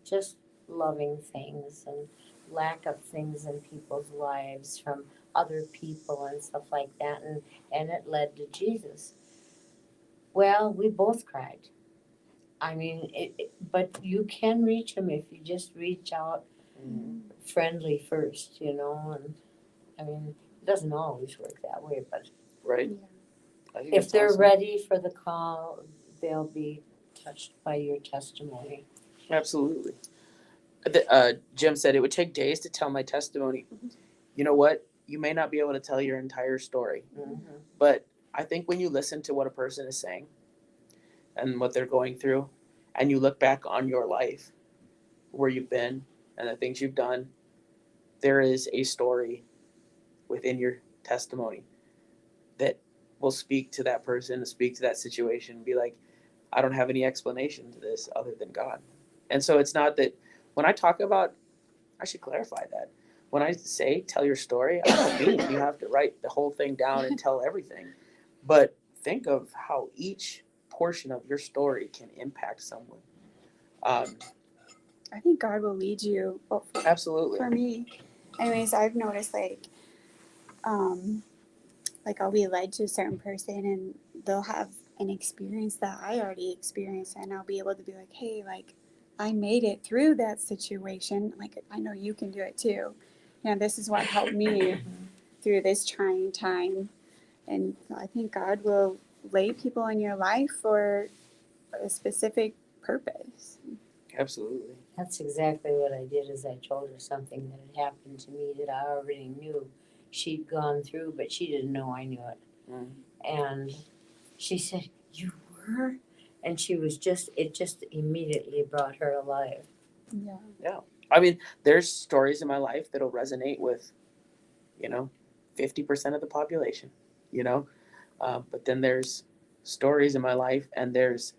just loving things and lack of things in people's lives from other people and stuff like that, and it led to Jesus. Well, we both cried. I mean, but you can reach him if you just reach out friendly first, you know, and I mean, it doesn't always work that way, but Right. Yeah. I think if that's they're awesome. ready for the call, they'll be touched by your testimony. Absolutely. Jim said it would take days to tell my testimony. You know what? You may not be able to tell your entire story, but I think when you listen to what a person is saying and what they're going through, and you look back on your life, where you've been and the things you've done, there is a story within your testimony that will speak to that person, speak to that situation, and be like, I don't have any explanation to this other than God. And so it's not that when I talk about, I should clarify that. When I say tell your story, I don't mean you have to write the whole thing down and tell everything. But think of how each portion of your story can impact someone. I think God will lead you. Well, Absolutely. for me, anyways, I've noticed like I'll be led to a certain person and they'll have an experience that I already experienced, and I'll be able to be like, hey, like I made it through that situation. Like I know you can do it too. yeah, this is what helped me through this trying time. And I think God will lay people in your life for a specific purpose. Absolutely. That's exactly what I did. Is I told her something that had happened to me that I already knew she'd gone through, but she didn't know I knew it. Mm. And she said, "You were," and she was it just immediately brought her alive. Yeah. I mean, there's stories in my life that'll resonate with, 50% of the population, but then there's stories in my life, and there's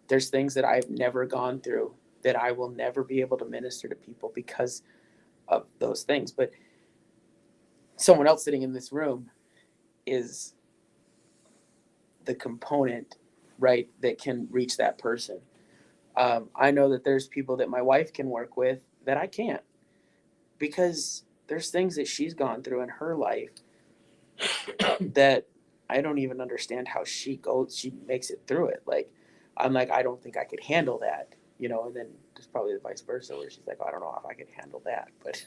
things that I've never gone through that I will never be able to minister to people because of those things. But someone else sitting in this room is the component, right, that can reach that person. I know that there's people that my wife can work with that I can't, because there's things that she's gone through in her life that I don't even understand how she makes it through it. Like, I'm like, I don't think I could handle that, and then there's probably the vice versa where she's like, oh, I don't know if I could handle that. But,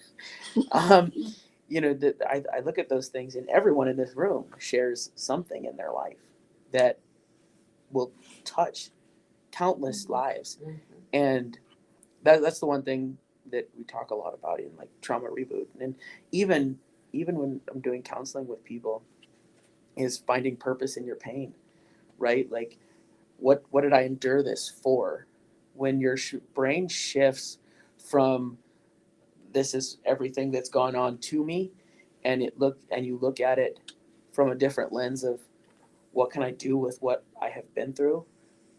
I look at those things, and everyone in this room shares something in their life that will touch countless lives. Mhm. And that's the one thing that we talk a lot about in like Trauma Reboot. And even when I'm doing counseling with people, is finding purpose in your pain, right? Like, what did I endure this for? When your brain shifts from this is everything that's gone on to me, and you look at it from a different lens of what can I do with what I have been through,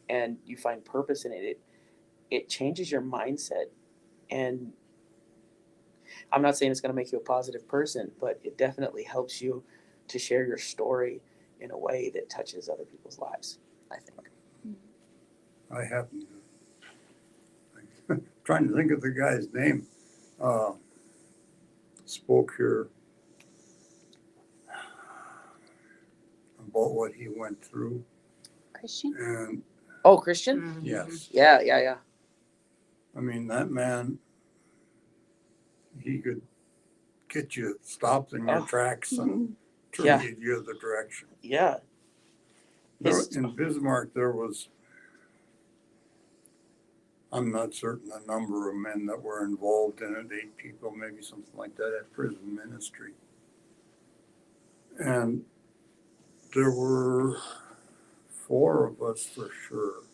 and you find purpose in it, it changes your mindset. And I'm not saying it's going to make you a positive person, but it definitely helps you to share your story in a way that touches other people's lives, I think. I happen to, trying to think of the guy's name, spoke here about what he went through. Christian? And Oh, Christian? Mhm. yes, Yeah. I mean, that man, he could get you stopped in your Oh. tracks and turn Yeah. you the other direction. Yeah. In Bismarck, there was, I'm not certain the number of men that were involved in it, 8 people, maybe something like that, at prison ministry. And there were 4 of us for sure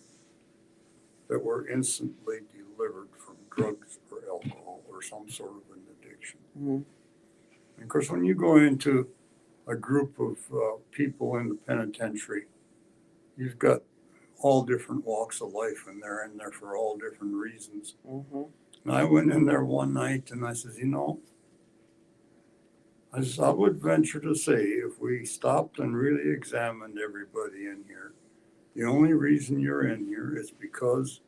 that were instantly delivered from drugs or alcohol or some sort of an addiction. Mhm. And of course, when you go into a group of people in the penitentiary, you've got all different walks of life, and they're in there for all different reasons. Mhm. And I went in there one night and I said, I would venture to say if we stopped and really examined everybody in here, the only reason you're in here is because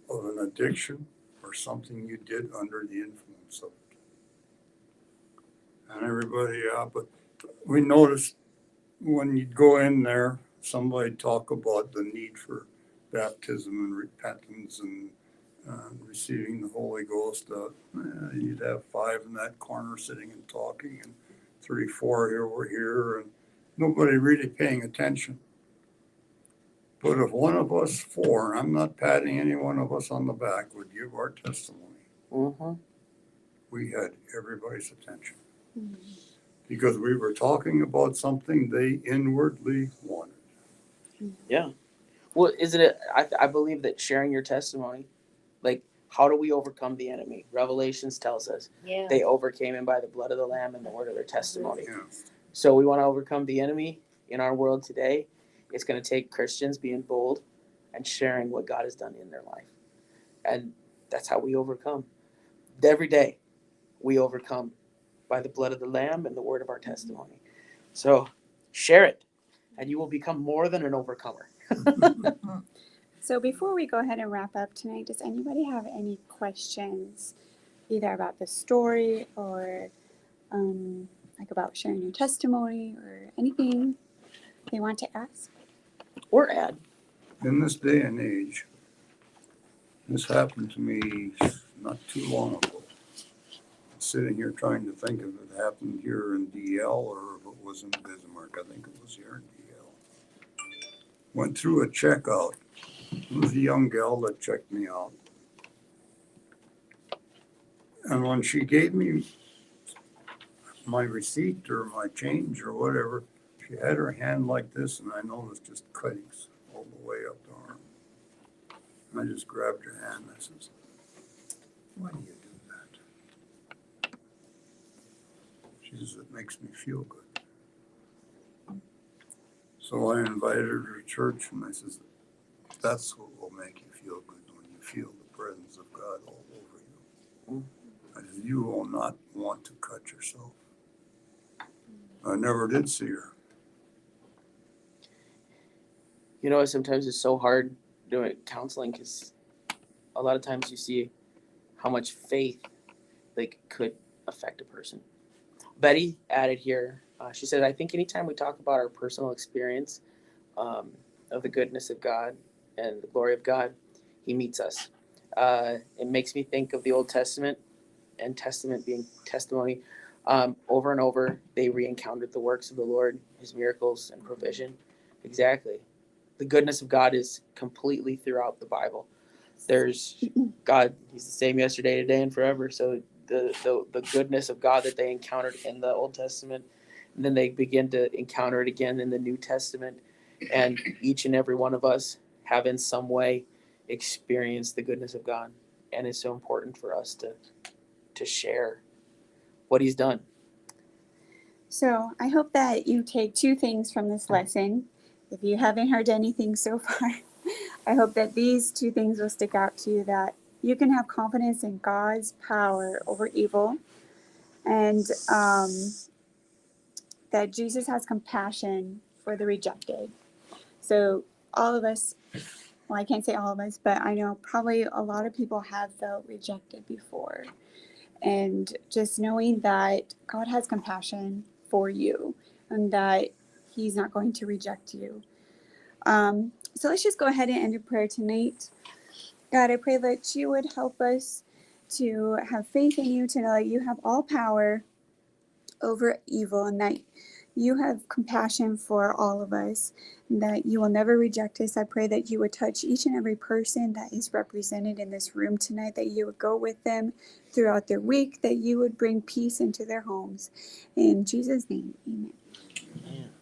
of an addiction or something you did under the influence of it. And everybody, but we noticed when you'd go in there, somebody'd talk about the need for baptism and repentance and receiving the Holy Ghost. You'd have 5 in that corner sitting and talking, and 3, 4 here were here, and nobody really paying attention. But if one of us 4, and I'm not patting any one of us on the back, would give our testimony, Mhm. we had everybody's attention. Because we were talking about something they inwardly wanted. Yeah. Well, isn't it? I believe that sharing your testimony, like, how do we overcome the enemy? Revelations tells us Yeah. they overcame him by the blood of the Lamb and the word of their testimony. Yeah. So we want to overcome the enemy in our world today. It's going to take Christians being bold and sharing what God has done in their life. And that's how we overcome. Every day we overcome by the blood of the Lamb and the word of our testimony. So share it, and you will become more than an overcomer. So before we go ahead and wrap up tonight, does anybody have any questions, either about the story or like about sharing your testimony or anything they want to ask? Or add. In this day and age, this happened to me not too long ago. sitting here trying to think if it happened here in DL or if it was in Bismarck. I think it was here in DL. Went through a checkout. It was a young gal that checked me out. And when she gave me my receipt or my change or whatever, she had her hand like this, and I noticed just cuttings all the way up the arm. And I just grabbed her hand and I says, "Why do you do that?" She says, "It makes me feel good." So I invited her to church, and I says, "That's what will make you feel good, when you feel the presence of God all over you." I said, "You will not want to cut yourself." I never did see her. You know, sometimes it's so hard doing counseling because a lot of times you see how much faith like could affect a person. Betty added here, she said, "I think anytime we talk about our personal experience of the goodness of God and the glory of God, he meets us. It makes me think of the Old Testament and Testament being testimony. Over and over, they re-encountered the works of the Lord, his miracles and provision." Exactly. The goodness of God is completely throughout the Bible. There's God, he's the same yesterday, today, and forever. So the goodness of God that they encountered in the Old Testament, and then they begin to encounter it again in the New Testament. And each and every one of us have in some way experienced the goodness of God. And it's so important for us to share what he's done. So I hope that you take two things from this lesson. If you haven't heard anything so far, I hope that these two things will stick out to you, that you can have confidence in God's power over evil, and that Jesus has compassion for the rejected. So all of us, well, I can't say all of us, but I know probably a lot of people have felt rejected before. And just knowing that God has compassion for you and that he's not going to reject you. So let's just go ahead and end in prayer tonight. God, I pray that you would help us to have faith in you, to know that you have all power over evil and that you have compassion for all of us, and that you will never reject us. I pray that you would touch each and every person that is represented in this room tonight, that you would go with them throughout their week, that you would bring peace into their homes. In Jesus' name, amen. Man.